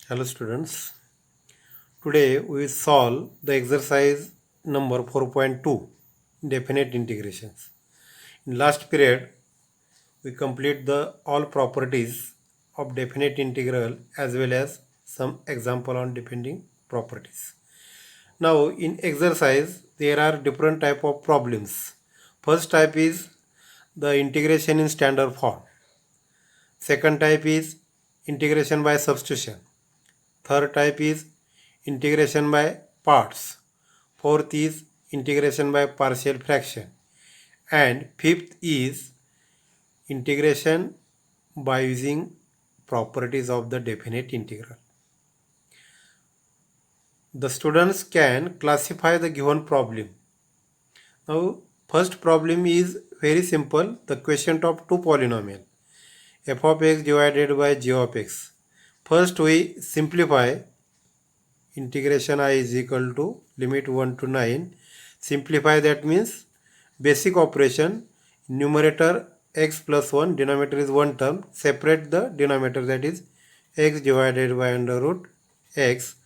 Hello students, today we will solve the exercise number 4.2 definite integrations. In last period we complete the all properties of definite integral as well as some example on depending properties. Now in exercise there are different type of problems. First type is the integration in standard form. Second type is integration by substitution. Third type is integration by parts. Fourth is integration by partial fraction. And fifth is integration by using properties of the definite integral. The students can classify the given problem. Now, first problem is very simple. The quotient of two polynomial f of x divided by g of x. First we simplify. Integration I is equal to limit 1 to 9. Simplify, that means basic operation, numerator x plus 1, denominator is one term. Separate the denominator, that is x divided by under root x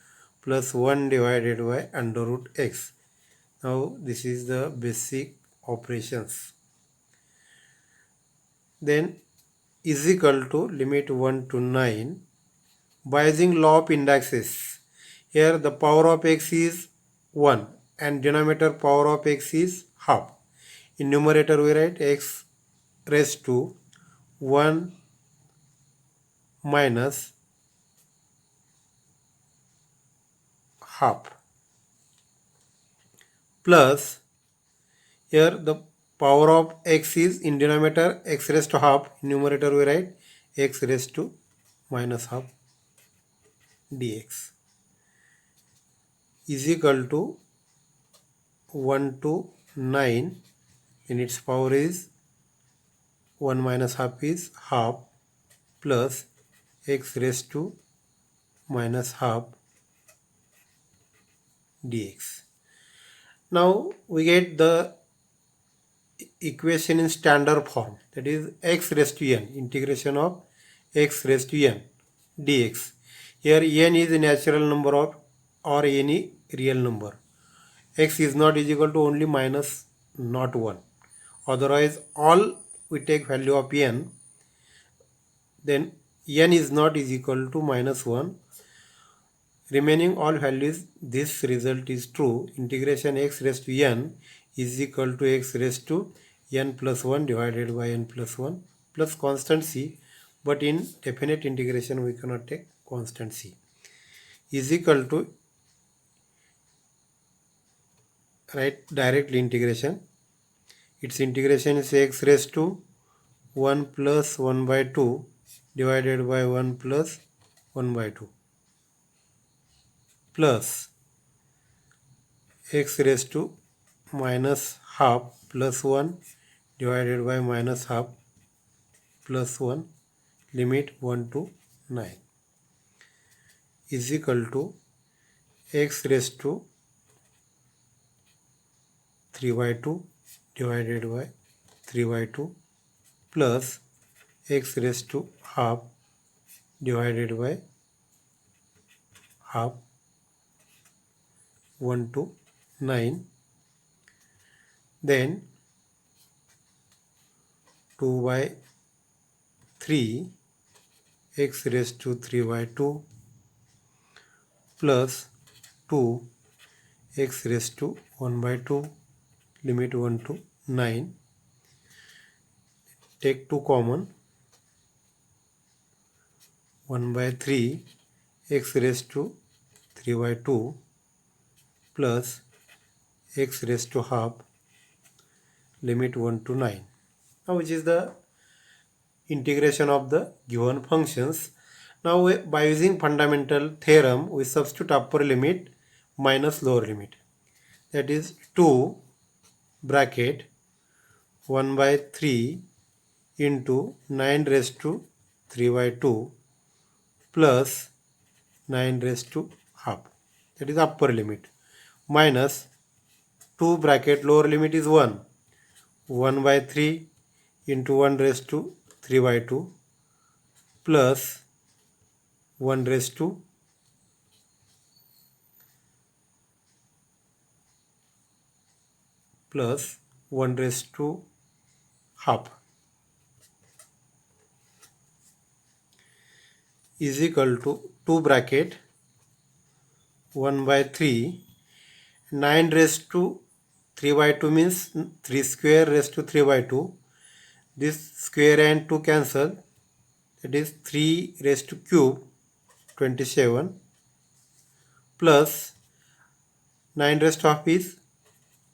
plus 1 divided by under root x. Now this is the basic operations. Then is equal to limit 1 to 9 by using law of indices. Here the power of x is 1 and denominator power of x is half. In numerator we write x raised to 1 minus half plus, here the power of x is in denominator x raised to half, in numerator we write x raised to minus half dx is equal to 1 to 9, and its power is 1 minus half is half plus x raised to minus half dx. Now we get the equation in standard form, that is x raised to n, integration of x raised to n dx. Here n is a natural number or any real number. X is not is equal to only minus not 1. Otherwise all we take value of n, then n is not is equal to minus 1. Remaining all values, this result is true. Integration x raised to n is equal to x raised to n plus 1 divided by n plus 1 plus constant c, but in definite integration we cannot take constant c, is equal to, write directly integration. Its integration is x raised to 1 plus 1 by 2 divided by 1 plus 1 by 2 plus x raised to minus half plus 1 divided by minus half plus 1 limit 1 to 9 is equal to x raised to 3 by 2 divided by 3 by 2 plus x raised to half divided by half 1 to 9, then 2 by 3 x raised to 3 by 2 plus 2 x raised to 1 by 2 limit 1 to 9. Take 2 common, 1 by 3 x raised to 3 by 2 plus x raised to half limit 1 to 9. Now which is the integration of the given functions. Now by using fundamental theorem we substitute upper limit minus lower limit, that is 2 bracket 1 by 3 into 9 raised to 3 by 2 plus 9 raised to half, that is upper limit, minus 2 bracket lower limit is 1 by 3 into 1 raised to 3 by 2 plus 1 raised to plus 1 raised to half is equal to 2 bracket 1 by 3. 9 raised to 3 by 2 means 3 square raised to 3 by 2. This square and 2 cancel. It is 3 raised to cube 27 plus 9 raised to half is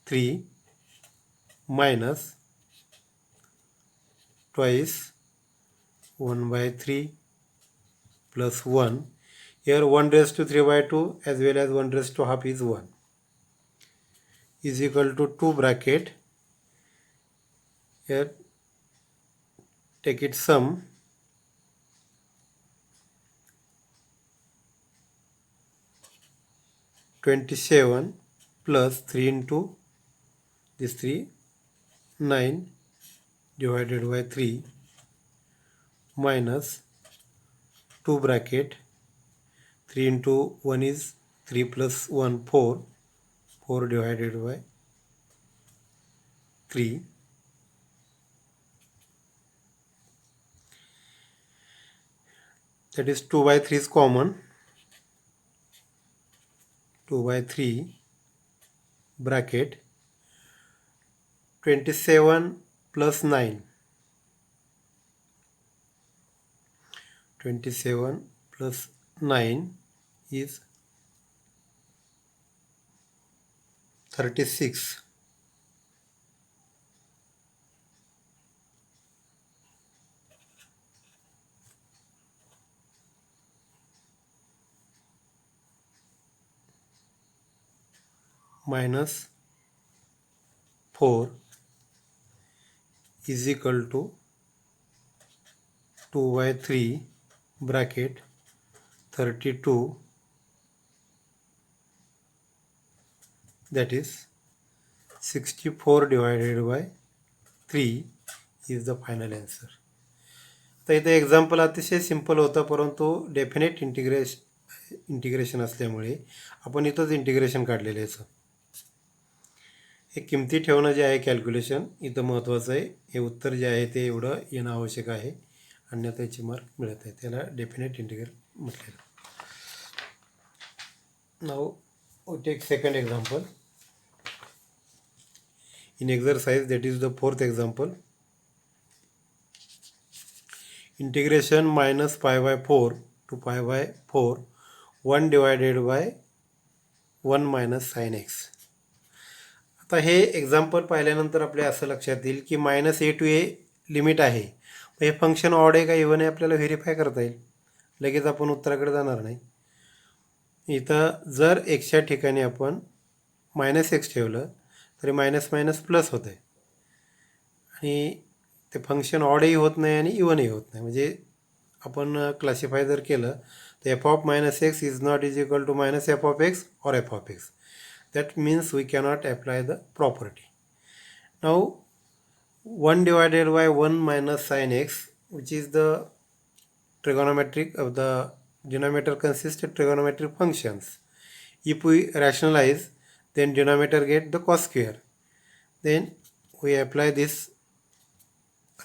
3 minus twice 1 by 3 plus 1. Here 1 raised to 3 by 2 as well as 1 raised to half is 1 is equal to 2 bracket. Here take it sum. 27 plus 3 into this 3 9 divided by 3 minus 2 bracket 3 into 1 is 3 plus 1 4 4 divided by 3 that is 2 by 3 is common. 2 by 3 bracket 27 plus 9. 27 plus 9 is 36. Minus 4 is equal to 2 by 3 bracket 32, that is 64 divided by 3 is the final answer. तर इथे example अतिशय simple होतं, परंतु definite integration असल्यामुळे आपण इथंच integration काढलेलं आहे. हे किमती ठेवणं जे आहे कॅल्क्युलेशन इथं महत्त्वाचं आहे. हे उत्तर जे आहे ते एवढं येणं आवश्यक आहे, अन्यथा याचे मार्क मिळत आहे. त्याला डेफिनेट इंटिग्रल म्हटलेलं. Now we take second example. In exercise, that is the fourth example, integration minus pi by 4 to pi by 4 1 divided by 1 minus sin x. आता हे एक्झाम्पल पाहिल्यानंतर आपल्या असं लक्षात येईल की minus a to a limit आहे. हे फंक्शन ऑड आहे का इव्हन आहे आपल्याला व्हेरीफाय करता येईल. लगेच आपण उत्तराकडे जाणार नाही. इथं जर एक्सच्या ठिकाणी आपण मायनस एक्स ठेवलं तरी मायनस मायनस प्लस होतं आहे आणि ते फंक्शन ऑडही होत नाही आणि इव्हनही होत नाही. म्हणजे आपण क्लासिफाय जर केलं तर F of minus X is not is equal to minus F of X और F of X. That means we cannot apply the property. Now 1 divided by 1 minus sin x, which is the trigonometric of the denominator consists of trigonometric functions. If we rationalize, then denominator get the cos square. Then we apply this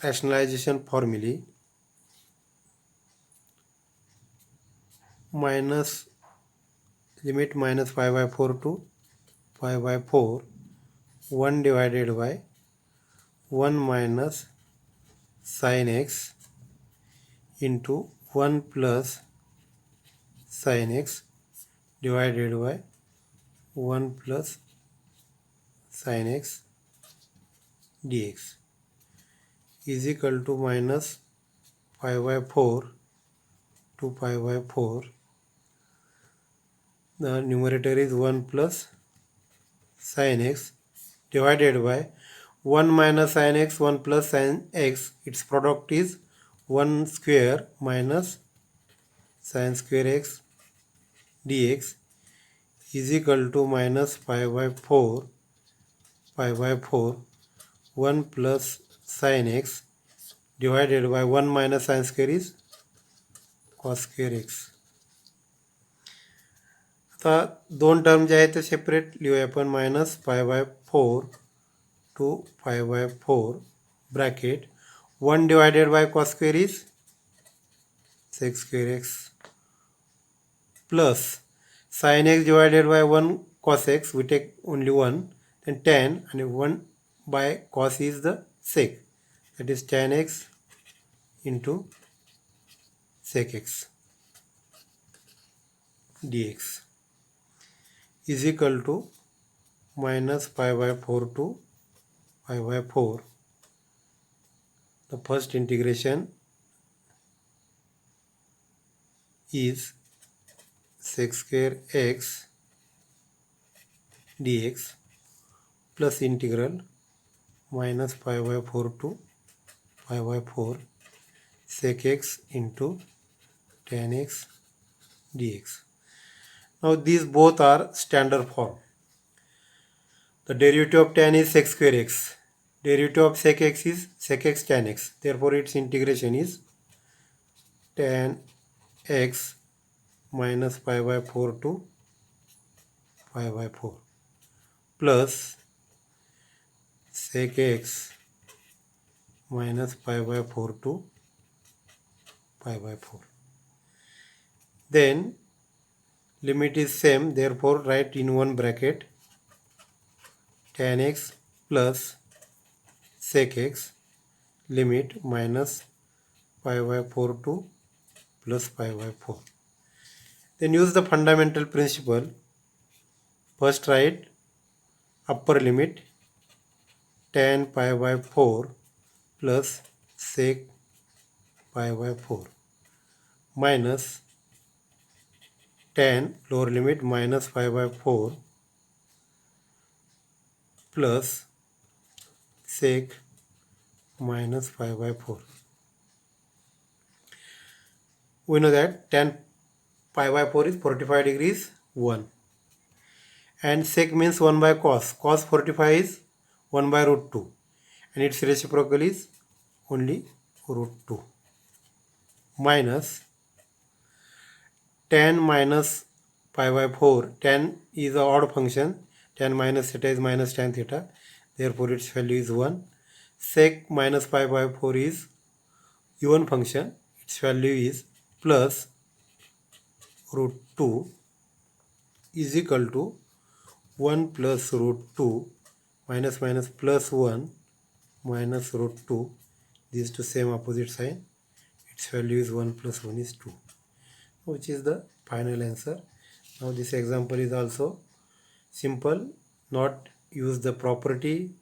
rationalization formula. Minus limit minus pi by 4 to pi by 4 1 divided by 1 minus sin x into 1 plus sin x divided by 1 plus sin x dx is equal to minus pi by 4 to pi by 4. The numerator is 1 plus sin x divided by 1 minus sin x 1 plus sin x. Its product is 1 square minus sin square x dx is equal to minus pi by 4 1 plus sin x divided by 1 minus sin square is cos square x. आता दोन term जे आहेत ते separate लिहूया आपण. Minus pi by 4 to pi by 4 bracket 1 divided by cos square is sec square x plus sin x divided by 1 cos x, we take only 1, then tan, and 1 by cos is the sec, that is tan x into sec x dx is equal to minus pi by 4 to pi by 4. The first integration is sec square x dx plus integral minus pi by 4 to pi by 4 sec x into tan x dx. Now these both are standard form. The derivative of tan is sec square x. Derivative of sec x is sec x tan x. Therefore its integration is tan x minus pi by 4 to pi by 4 plus sec x minus pi by 4 to pi by 4. Then limit is same, therefore write in one bracket tan x plus sec x limit minus pi by 4 to plus pi by 4. Then use the fundamental principle. First write upper limit tan pi by 4 plus sec pi by 4 minus tan lower limit minus pi by 4 plus sec minus pi by 4. We know that tan pi by 4 is 45 degrees 1 and sec means 1 by cos. Cos 45 is 1 by root 2 and its reciprocal is only root 2 minus tan minus pi by 4. Tan is an odd function. Tan minus theta is minus tan theta. Therefore its value is 1. Sec minus pi by 4 is even function. Its value is plus root 2 is equal to 1 plus root 2 minus minus plus 1 minus root 2. These two same opposite sign. Its value is 1 plus 1 is 2, which is the final answer. Now this example is also simple, not use the property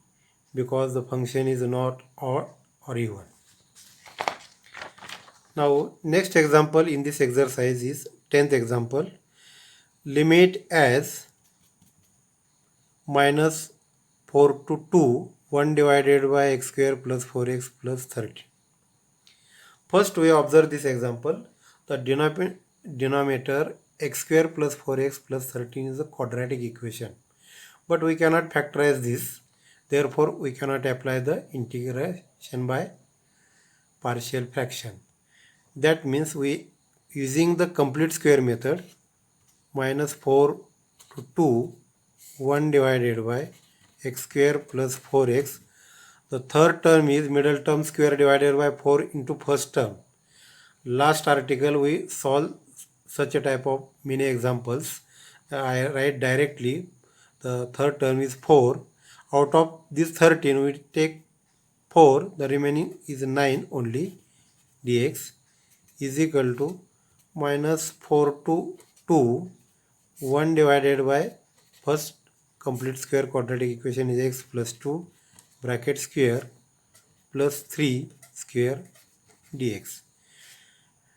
because the function is not odd or even. Now next example in this exercise is 10th example. Limit as minus 4 to 2 1 divided by x square plus 4x plus 30. First we observe this example. The denominator x square plus 4x plus 13 is a quadratic equation, but we cannot factorize this, therefore we cannot apply the integration by partial fraction. That means we using the complete square method, minus 4 to 2 1 divided by x square plus 4x. The third term is middle term square divided by 4 into first term. Last article we solve such a type of many examples. I write directly the third term is 4. Out of this 13 we take 4, the remaining is 9 only. Dx is equal to minus 4 to 2 1 divided by first complete square quadratic equation is x plus 2 bracket square plus 3 square dx.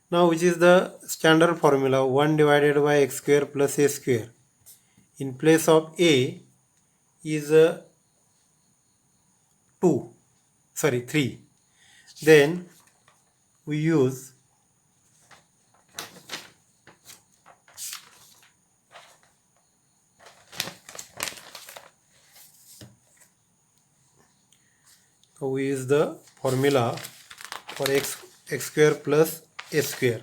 Now which is the standard formula? 1 divided by x square plus a square. In place of a is 3. Then we use the formula for x square plus a square.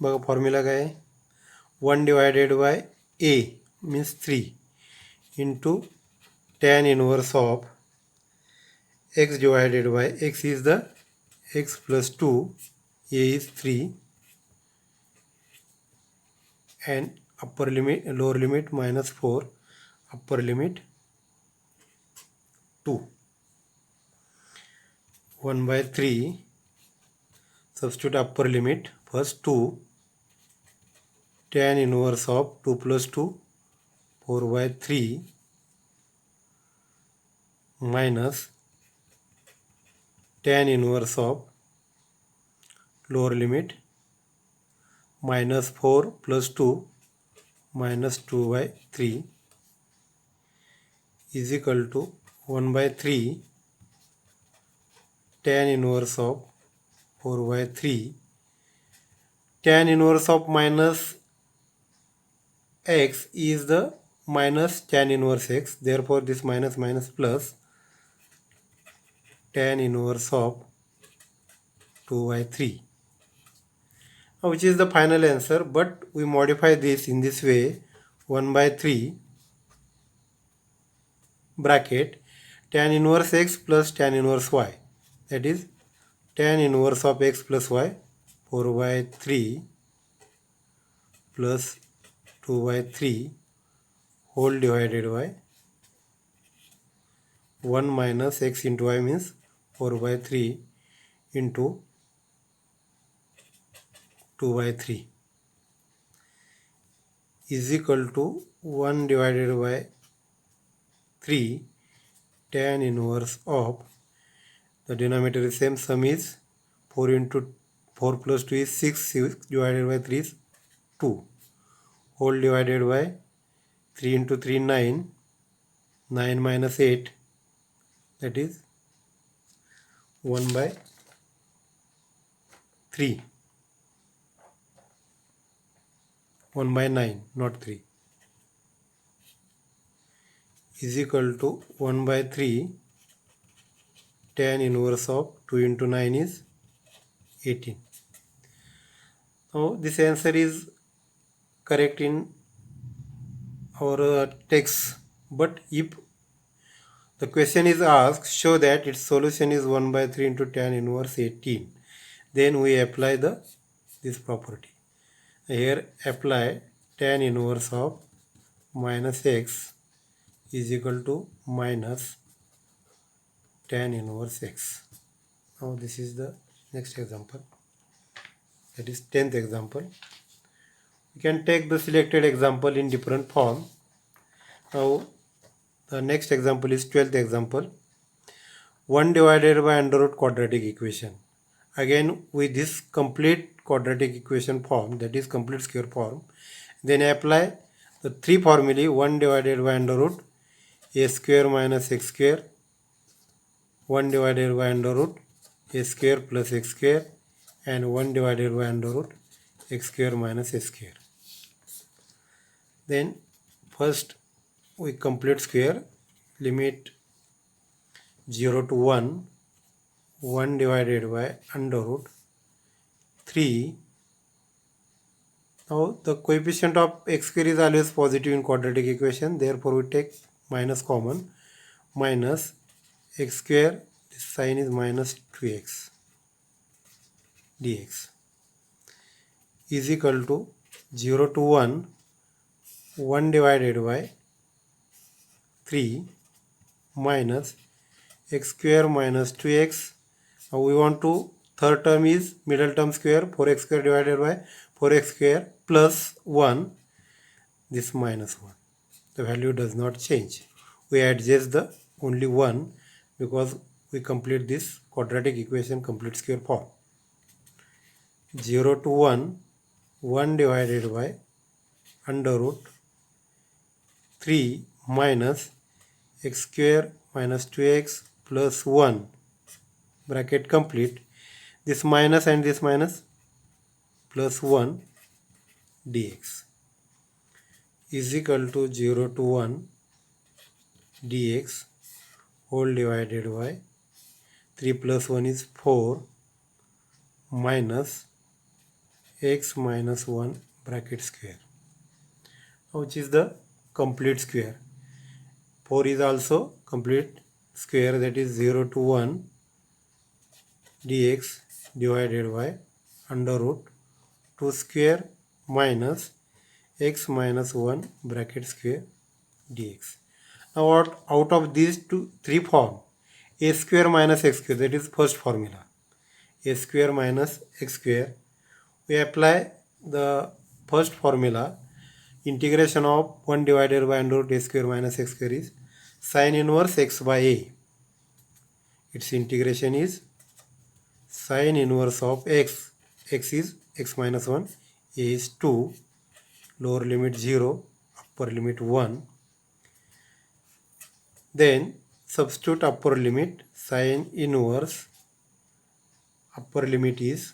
बघा formula काय आहे, 1 divided by A means 3 into tan inverse of x divided by x is the x plus 2, a is 3 and upper limit lower limit minus 4, upper limit 2. 1 by 3, substitute upper limit, first 2 tan inverse of 2 plus 2, 4 by 3 minus tan inverse of lower limit minus 4 plus 2 minus 2 by 3 is equal to 1 by 3 tan inverse of 4 by 3. Tan inverse of minus x is the minus tan inverse x, therefore this minus minus plus tan inverse of 2 by 3, which is the final answer, but we modify this in this way, 1 by 3 bracket tan inverse x plus tan inverse y, that is tan inverse of x plus y, 4 by 3 plus 2 by 3 whole divided by 1 minus x into y means 4 by 3 into 2 by 3 is equal to 1 divided by 3 tan inverse of, the denominator is same, sum is 4 into 4 plus 2 is 6, 6 divided by 3 is 2, whole divided by 3 into 3 9, 9 minus 8, that is 1 by 3, 1 by 9 not 3 is equal to 1 by 3 tan inverse of 2 into 9 is 18. Now this answer is correct in our text, but if the question is asked show that its solution is 1 by 3 into tan inverse 18, then we apply this property. Here apply tan inverse of minus x is equal to minus tan inverse x. Now this is the next example, that is 10th example. You can take the selected example in different form. Now the next example is 12th example, 1 divided by under root quadratic equation. Again with this complete quadratic equation form, that is complete square form, then apply the three formulae, 1 divided by under root a square minus x square, 1 divided by under root a square plus x square, and 1 divided by under root x square minus a square. Then first we complete square, limit 0 to 1, 1 divided by under root 3. Now the coefficient of x square is always positive in quadratic equation, therefore we take minus common, minus x square, this sign is minus 2x dx is equal to 0 to 1, 1 divided by 3 minus x square minus 2x. Now we want to, third term is middle term square, 4x square divided by 4x square plus 1, this minus 1. The value does not change. We adjust the only 1 because we complete this quadratic equation complete square form. 0 to 1, 1 divided by under root 3 minus x square minus 2x plus 1 bracket complete, this minus and this minus plus 1 dx is equal to 0 to 1 dx whole divided by 3 plus 1 is 4 minus x minus 1 bracket square. Now which is the complete square? 4 is also complete square, that is 0 to 1 dx divided by under root 2 square minus x minus 1 bracket square dx. Now what out of these three form, a square minus x square, that is first formula, a square minus x square, we apply the first formula. Integration of 1 divided by under root a square minus x square is sin inverse x by a. Its integration is sin inverse of x. X is x minus 1, a is 2, lower limit 0, upper limit 1. Then substitute upper limit, sin inverse upper limit is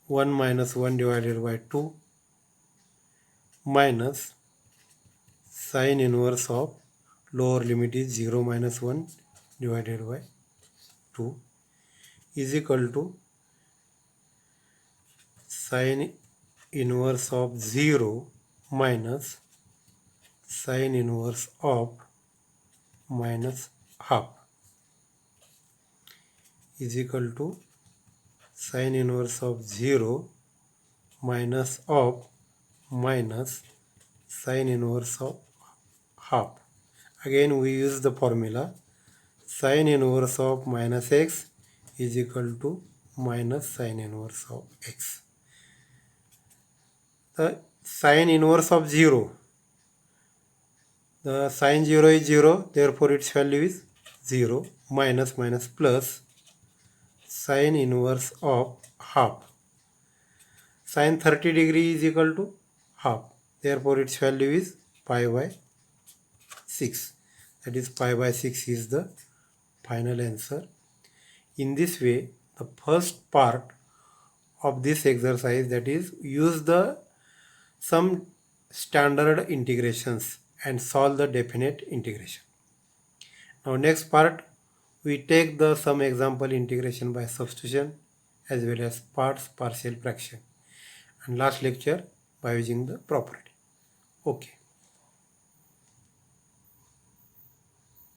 1 minus 1 divided by 2 minus sin inverse of lower limit is 0 minus 1 divided by 2 is equal to sin inverse of 0 minus sin inverse of minus half is equal to sin inverse of 0 minus of minus sin inverse of half. Again we use the formula sin inverse of minus x is equal to minus sin inverse of x. The sin inverse of 0, the sin 0 is 0, therefore its value is 0, minus minus plus sin inverse of half. Sin 30 degree is equal to half, therefore its value is pi by 6. That is pi by 6 is the final answer. In this way, the first part of this exercise, that is use the some standard integrations and solve the definite integration. Now next part, we take the some example integration by substitution as well as parts partial fraction, and last lecture by using the property. Okay.